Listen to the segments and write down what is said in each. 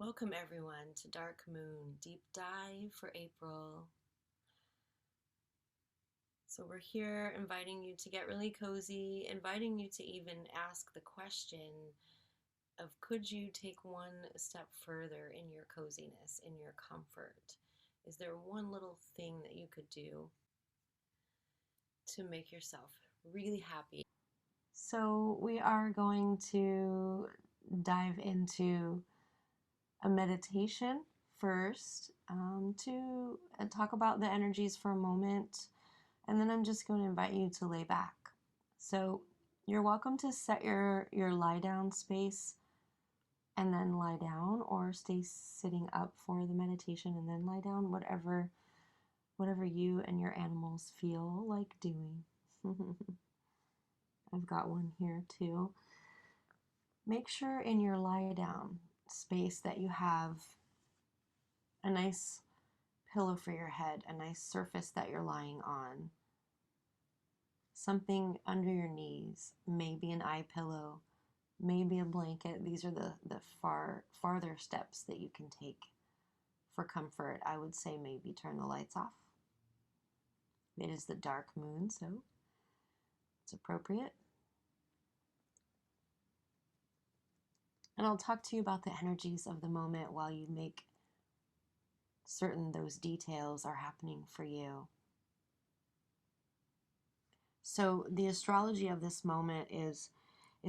Welcome everyone to Dark Moon Deep Dive for April. So we're here inviting you to get really cozy, inviting you to even ask the question of could you take one step further in your coziness, in your comfort? Is there one little thing that you could do to make yourself really happy? So we are going to dive into a meditation first to talk about the energies for a moment, and then I'm just going to invite you to lay back. So you're welcome to set your lie down space and then lie down, or stay sitting up for the meditation and then lie down, whatever you and your animals feel like doing. I've got one here too. Make sure in your lie down space that you have a nice pillow for your head, a nice surface that you're lying on, something under your knees, maybe an eye pillow, maybe a blanket. These are the farther steps that you can take for comfort. I would say maybe turn the lights off. It is the dark moon, so it's appropriate. And I'll talk to you about the energies of the moment while you make certain those details are happening for you. So the astrology of this moment is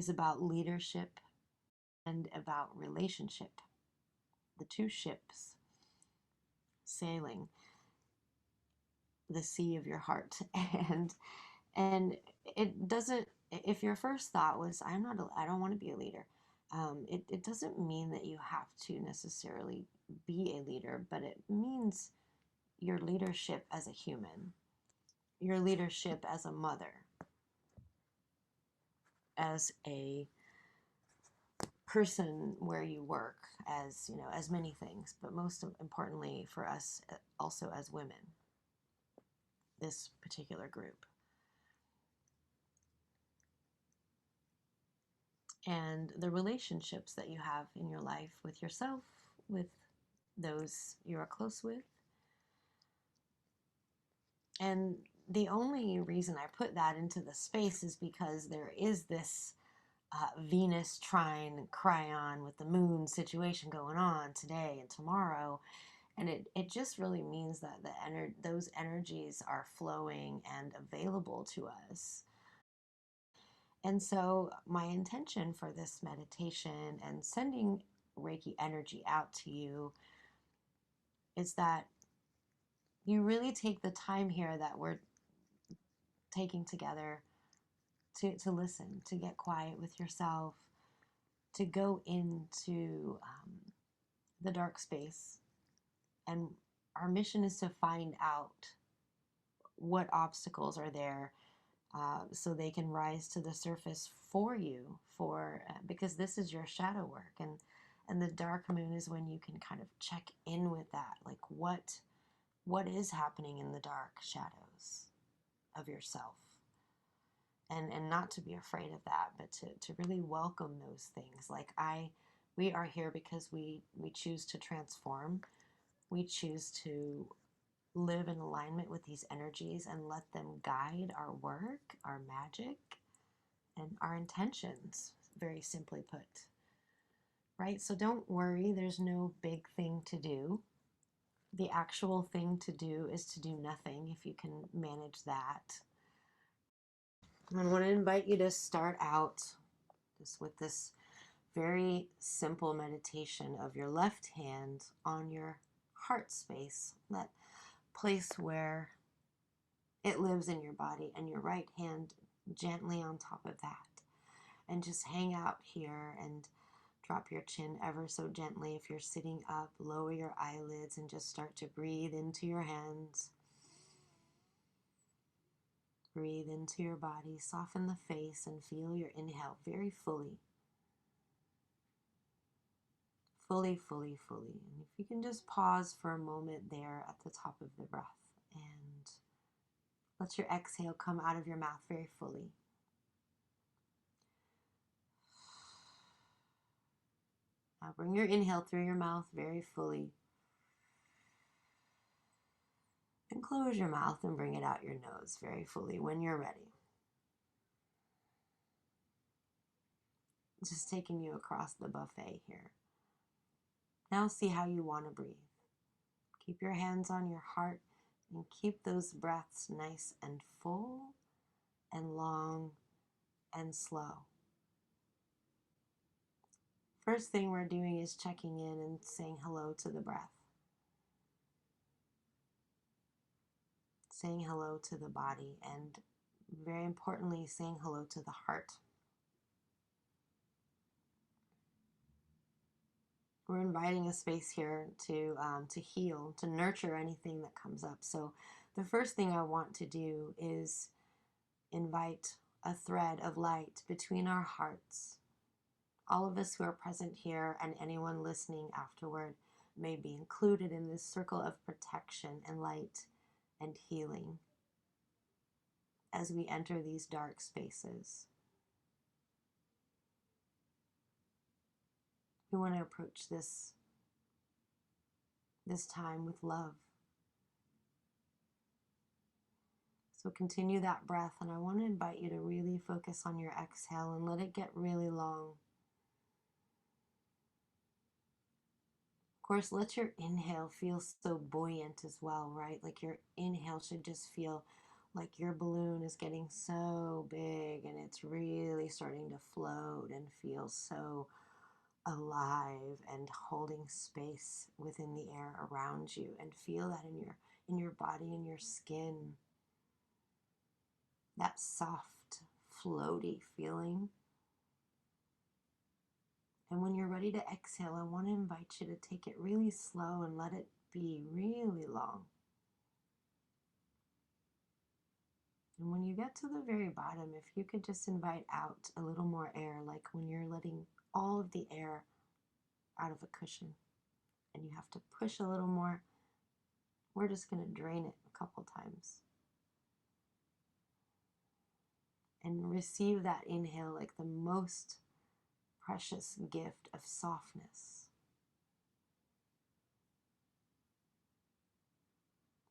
about leadership and about relationship. The two ships sailing the sea of your heart. And it doesn't, if your first thought was I don't want to be a leader, it doesn't mean that you have to necessarily be a leader, but it means your leadership as a human, your leadership as a mother, as a person where you work, as as many things, but most importantly for us, also as women, this particular group. And the relationships that you have in your life with yourself, with those you are close with. And the only reason I put that into the space is because there is this Venus trine Chiron with the moon situation going on today and tomorrow. And it just really means that those energies are flowing and available to us. And so my intention for this meditation and sending Reiki energy out to you is that you really take the time here that we're taking together to listen, to get quiet with yourself, to go into the dark space. And our mission is to find out what obstacles are there, so they can rise to the surface for you, because this is your shadow work. And the dark moon is when you can kind of check in with that, like what is happening in the dark shadows of yourself, and not to be afraid of that, but to really welcome those things. Like we are here because we choose to transform. We choose to live in alignment with these energies and let them guide our work, our magic, and our intentions, very simply put. Right? So don't worry, there's no big thing to do. The actual thing to do is to do nothing, if you can manage that. I want to invite you to start out just with this very simple meditation of your left hand on your heart space, that place where it lives in your body, and your right hand gently on top of that. And just hang out here and drop your chin ever so gently. If you're sitting up, lower your eyelids and just start to breathe into your hands. Breathe into your body, soften the face, and feel your inhale very fully. Fully, fully, fully. And if you can just pause for a moment there at the top of the breath, and let your exhale come out of your mouth very fully. Now bring your inhale through your mouth very fully. And close your mouth and bring it out your nose very fully when you're ready. Just taking you across the buffet here. Now see how you want to breathe. Keep your hands on your heart and keep those breaths nice and full and long and slow. First thing we're doing is checking in and saying hello to the breath. Saying hello to the body, and very importantly, saying hello to the heart. We're inviting a space here to heal, to nurture anything that comes up. So the first thing I want to do is invite a thread of light between our hearts. All of us who are present here and anyone listening afterward may be included in this circle of protection and light and healing as we enter these dark spaces. We want to approach this time with love. So continue that breath, and I want to invite you to really focus on your exhale and let it get really long. Of course, let your inhale feel so buoyant as well, right? Like your inhale should just feel like your balloon is getting so big and it's really starting to float and feel so alive and holding space within the air around you, and feel that in your body and your skin. That soft, floaty feeling. And when you're ready to exhale, I want to invite you to take it really slow and let it be really long. And when you get to the very bottom, if you could just invite out a little more air, like when you're letting all of the air out of a cushion and you have to push a little more, we're just going to drain it a couple times. And receive that inhale like the most precious gift of softness.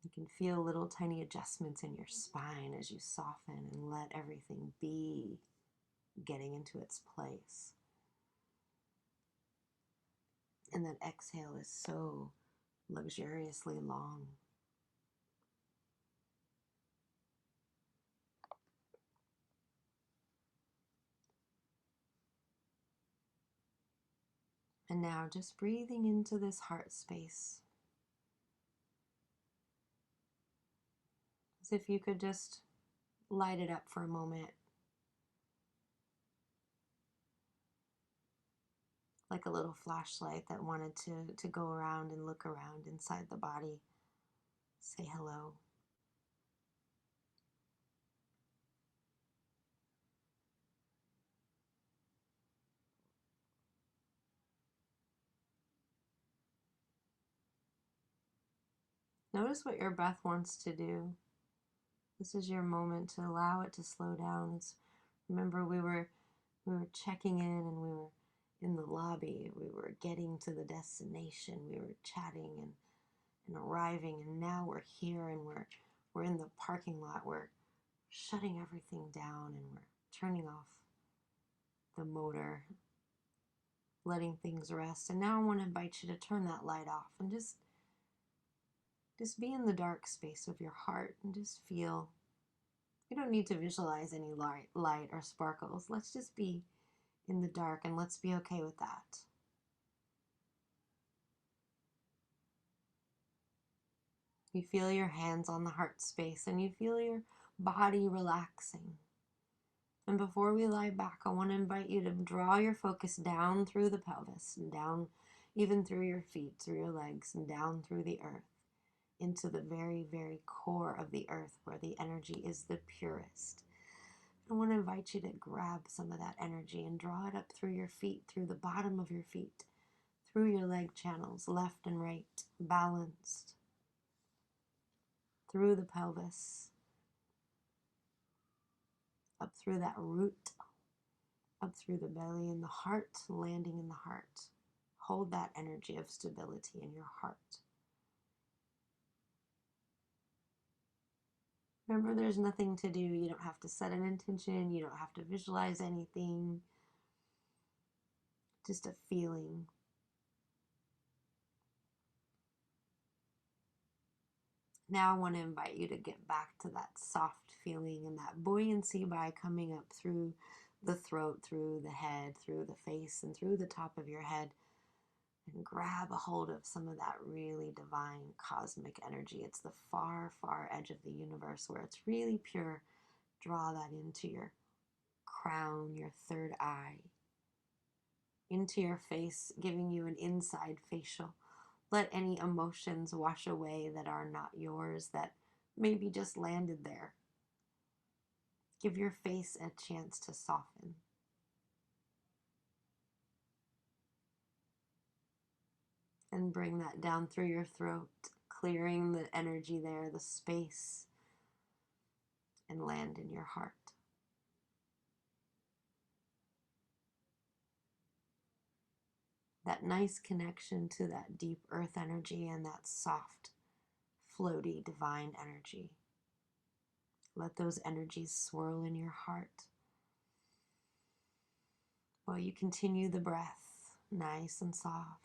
You can feel little tiny adjustments in your spine as you soften and let everything be getting into its place. And that exhale is so luxuriously long. And now just breathing into this heart space. As if you could just light it up for a moment. Like a little flashlight that wanted to go around and look around inside the body. Say hello. Notice what your breath wants to do. This is your moment to allow it to slow down. Remember, we were checking in and we were in the lobby. We were getting to the destination. We were chatting and arriving, and now we're here and we're in the parking lot. We're shutting everything down and we're turning off the motor, letting things rest. And now I want to invite you to turn that light off and just be in the dark space of your heart and just feel. You don't need to visualize any light or sparkles. Let's just be in the dark and let's be okay with that. You feel your hands on the heart space and you feel your body relaxing. And before we lie back, I want to invite you to draw your focus down through the pelvis and down even through your feet, through your legs, and down through the earth, into the very, very core of the earth where the energy is the purest. I want to invite you to grab some of that energy and draw it up through your feet, through the bottom of your feet, through your leg channels, left and right, balanced, through the pelvis, up through that root, up through the belly and the heart, landing in the heart, Hold that energy of stability in your heart. Remember, there's nothing to do. You don't have to set an intention. You don't have to visualize anything. Just a feeling. Now I want to invite you to get back to that soft feeling and that buoyancy by coming up through the throat, through the head, through the face, and through the top of your head. And grab a hold of some of that really divine cosmic energy. It's the far, far edge of the universe where it's really pure. Draw that into your crown, your third eye, into your face, giving you an inside facial. Let any emotions wash away that are not yours, that maybe just landed there. Give your face a chance to soften. And bring that down through your throat, clearing the energy there, the space, and land in your heart. That nice connection to that deep earth energy and that soft, floaty, divine energy. Let those energies swirl in your heart while you continue the breath, nice and soft.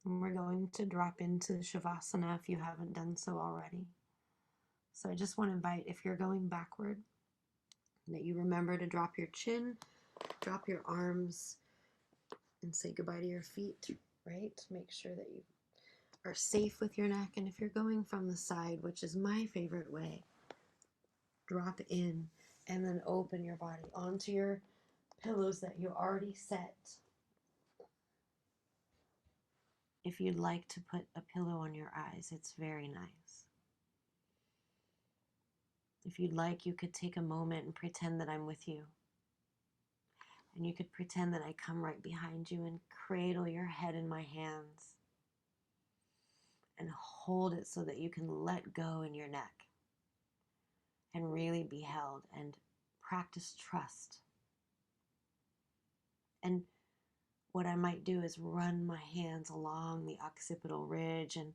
And we're going to drop into Savasana if you haven't done so already. So I just want to invite, if you're going backward, that you remember to drop your chin, drop your arms, and say goodbye to your feet, right? Make sure that you are safe with your neck. And if you're going from the side, which is my favorite way, drop in and then open your body onto your pillows that you already set. If you'd like to put a pillow on your eyes, it's very nice. If you'd like, you could take a moment and pretend that I'm with you. And you could pretend that I come right behind you and cradle your head in my hands and hold it so that you can let go in your neck and really be held and practice trust. And what I might do is run my hands along the occipital ridge and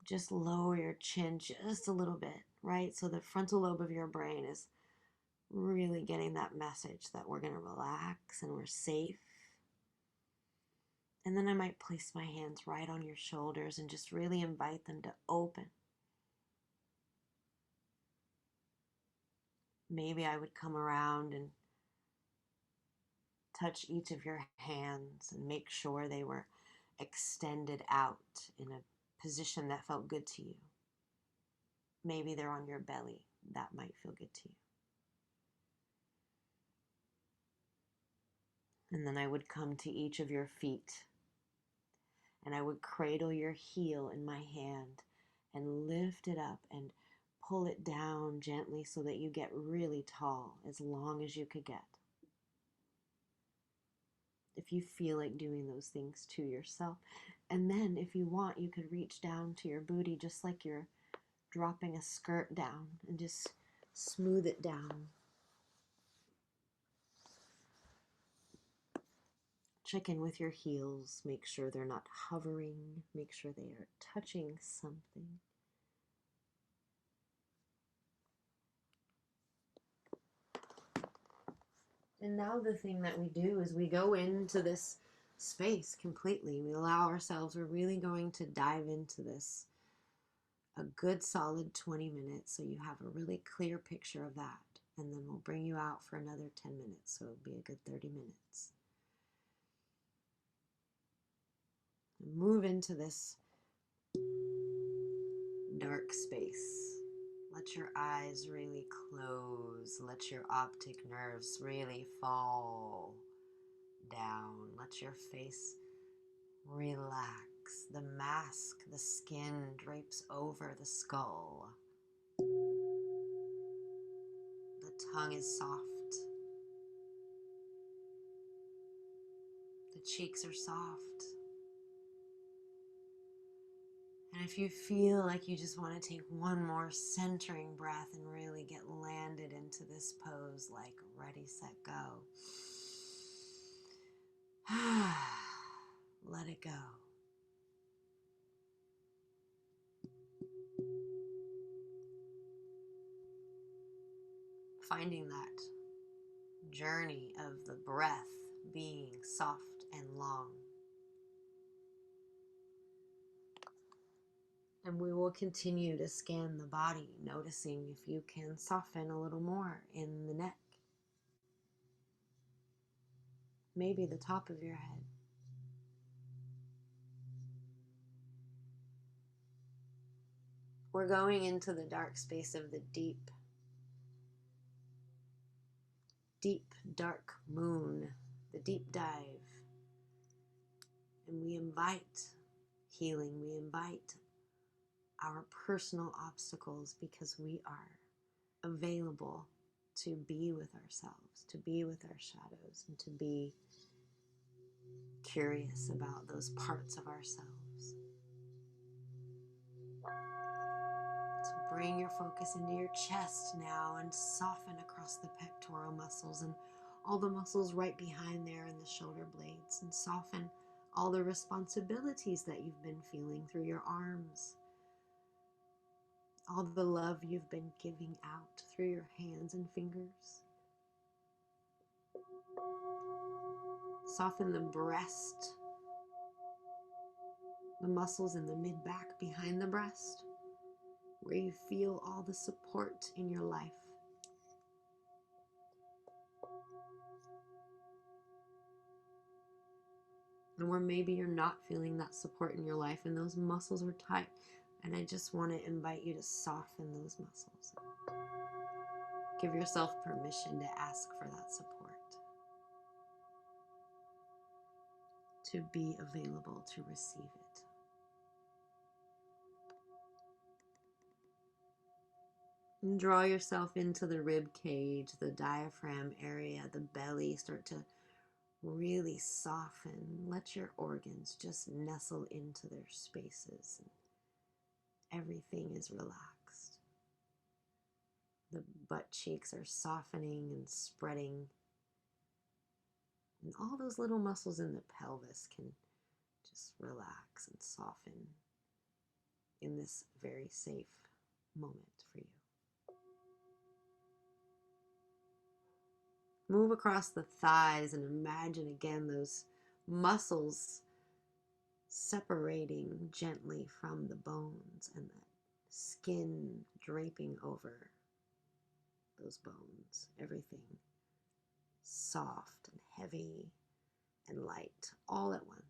just lower your chin just a little bit, right? So the frontal lobe of your brain is really getting that message that we're going to relax and we're safe. And then I might place my hands right on your shoulders and just really invite them to open. Maybe I would come around and touch each of your hands and make sure they were extended out in a position that felt good to you. Maybe they're on your belly. That might feel good to you. And then I would come to each of your feet and I would cradle your heel in my hand and lift it up and pull it down gently so that you get really tall, as long as you could get. If you feel like doing those things to yourself. And then if you want, you could reach down to your booty just like you're dropping a skirt down and just smooth it down. Check in with your heels, make sure they're not hovering, make sure they are touching something. And now the thing that we do is we go into this space completely. We allow ourselves, we're really going to dive into this a good solid 20 minutes so you have a really clear picture of that. And then we'll bring you out for another 10 minutes, so it'll be a good 30 minutes. Move into this dark space. Let your eyes really close. Let your optic nerves really fall down. Let your face relax. The mask, the skin drapes over the skull. The tongue is soft. The cheeks are soft. And if you feel like you just want to take one more centering breath and really get landed into this pose, like ready, set, go. let it go. Finding that journey of the breath being soft and long. And we will continue to scan the body, noticing if you can soften a little more in the neck. Maybe the top of your head. We're going into the dark space of the deep, dark moon, the deep dive. And we invite healing, we invite our personal obstacles because we are available to be with ourselves, to be with our shadows, and to be curious about those parts of ourselves. So bring your focus into your chest now and soften across the pectoral muscles and all the muscles right behind there in the shoulder blades, and soften all the responsibilities that you've been feeling through your arms, all the love you've been giving out through your hands and fingers. Soften the breast, the muscles in the mid-back behind the breast, where you feel all the support in your life. And where maybe you're not feeling that support in your life and those muscles are tight. And I just want to invite you to soften those muscles. Give yourself permission to ask for that support, to be available to receive it. And draw yourself into the rib cage, the diaphragm area, the belly. Start to really soften. Let your organs just nestle into their spaces. Everything is relaxed. The butt cheeks are softening and spreading. And all those little muscles in the pelvis can just relax and soften in this very safe moment for you. Move across the thighs and imagine again those muscles separating gently from the bones and the skin draping over those bones. Everything soft and heavy and light all at once.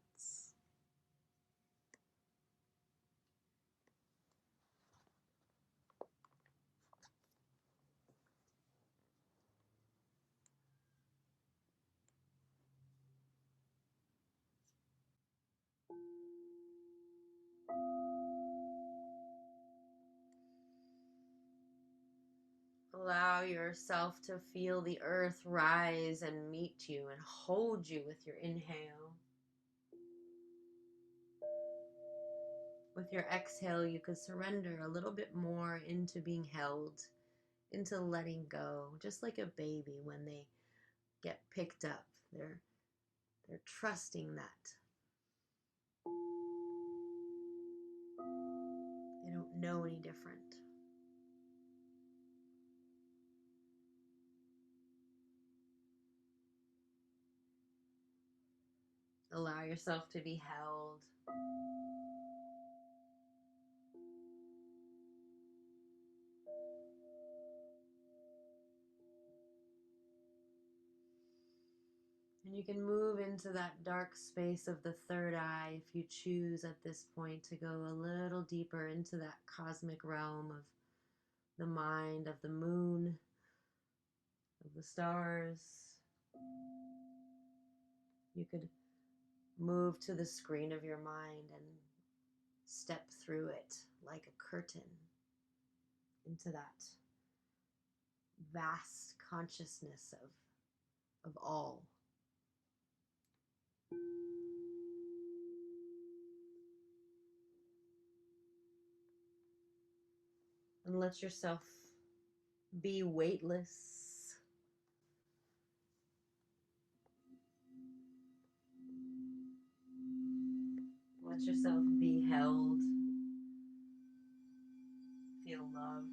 Allow yourself to feel the earth rise and meet you and hold you with your inhale. With your exhale, you could surrender a little bit more into being held, into letting go, just like a baby when they get picked up. They're trusting that they don't know any different. Allow yourself to be held. And you can move into that dark space of the third eye if you choose at this point to go a little deeper into that cosmic realm of the mind, of the moon, of the stars. You could move to the screen of your mind and step through it like a curtain into that vast consciousness of all. And let yourself be weightless. Let yourself be held, feel loved.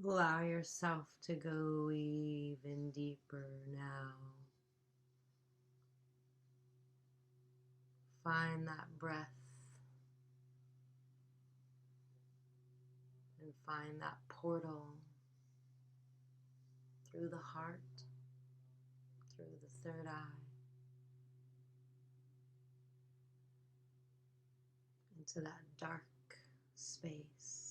Allow yourself to go even deeper now. Find that breath and find that portal through the heart, through the third eye, into that dark space.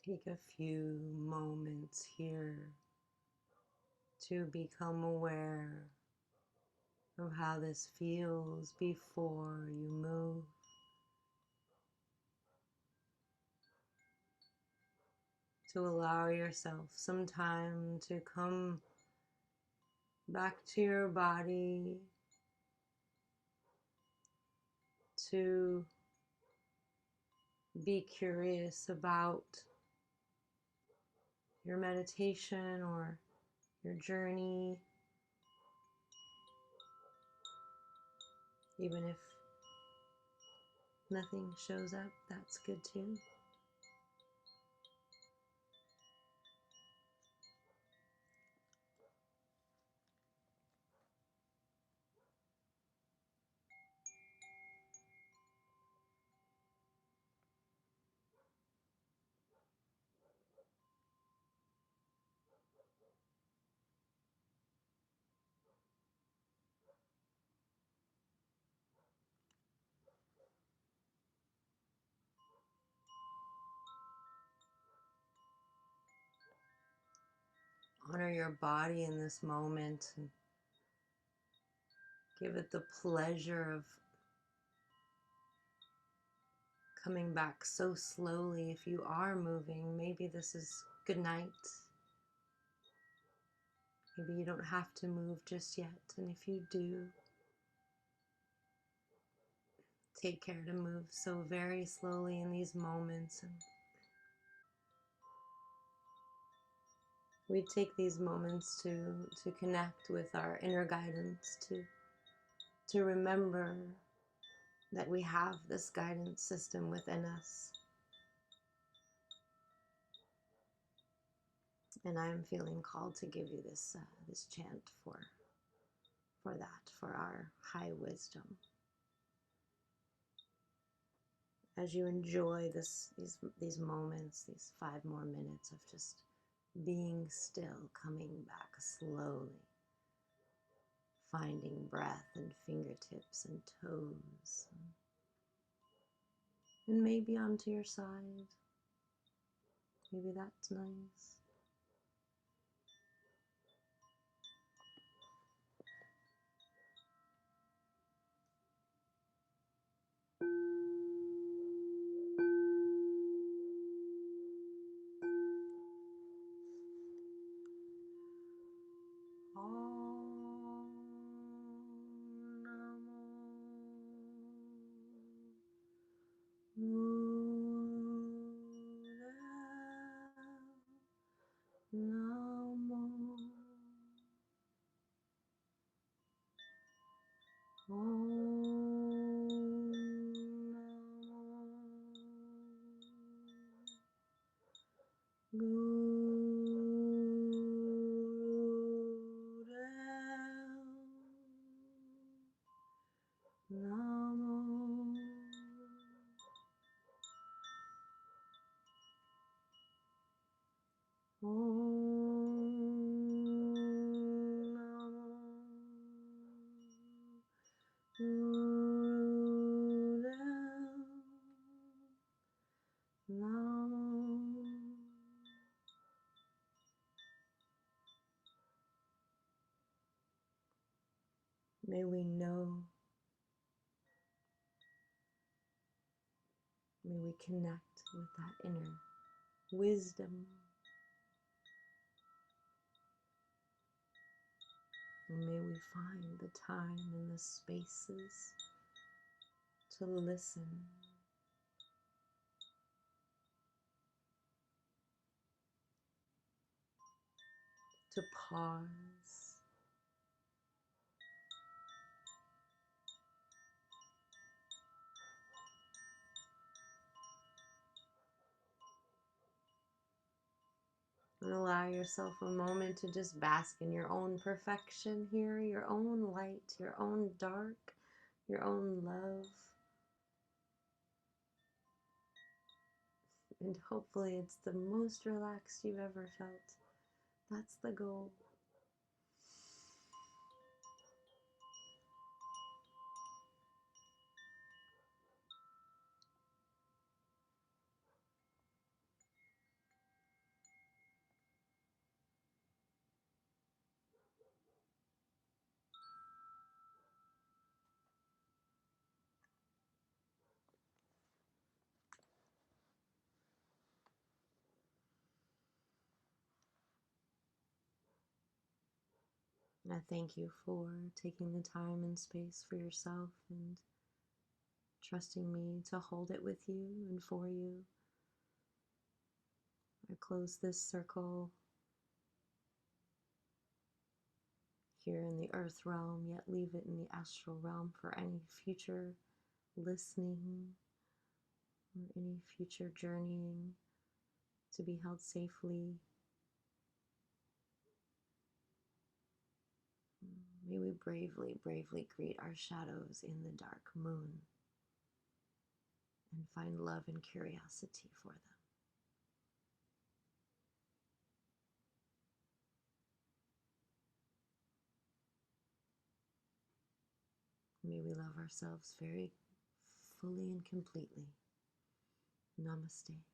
Take a few moments here to become aware of how this feels before you move. To allow yourself some time to come back to your body, to be curious about your meditation or your journey, even if nothing shows up, that's good too. Honor your body in this moment and give it the pleasure of coming back so slowly. If you are moving, maybe this is good night. Maybe you don't have to move just yet. And if you do, take care to move so very slowly in these moments. And we take these moments to connect with our inner guidance, to remember that we have this guidance system within us. And I am feeling called to give you this chant for that, for our high wisdom. As you enjoy these moments, these 5 more minutes of just being still, coming back slowly, finding breath and fingertips and toes, and maybe onto your side. Maybe that's nice. May we know, may we connect with that inner wisdom. And may we find the time and the spaces to listen, to pause, and allow yourself a moment to just bask in your own perfection here, your own light, your own dark, your own love. And hopefully it's the most relaxed you've ever felt. That's the goal. I thank you for taking the time and space for yourself and trusting me to hold it with you and for you. I close this circle here in the earth realm, yet leave it in the astral realm for any future listening or any future journeying to be held safely. May we bravely, bravely greet our shadows in the dark moon and find love and curiosity for them. May we love ourselves very fully and completely. Namaste.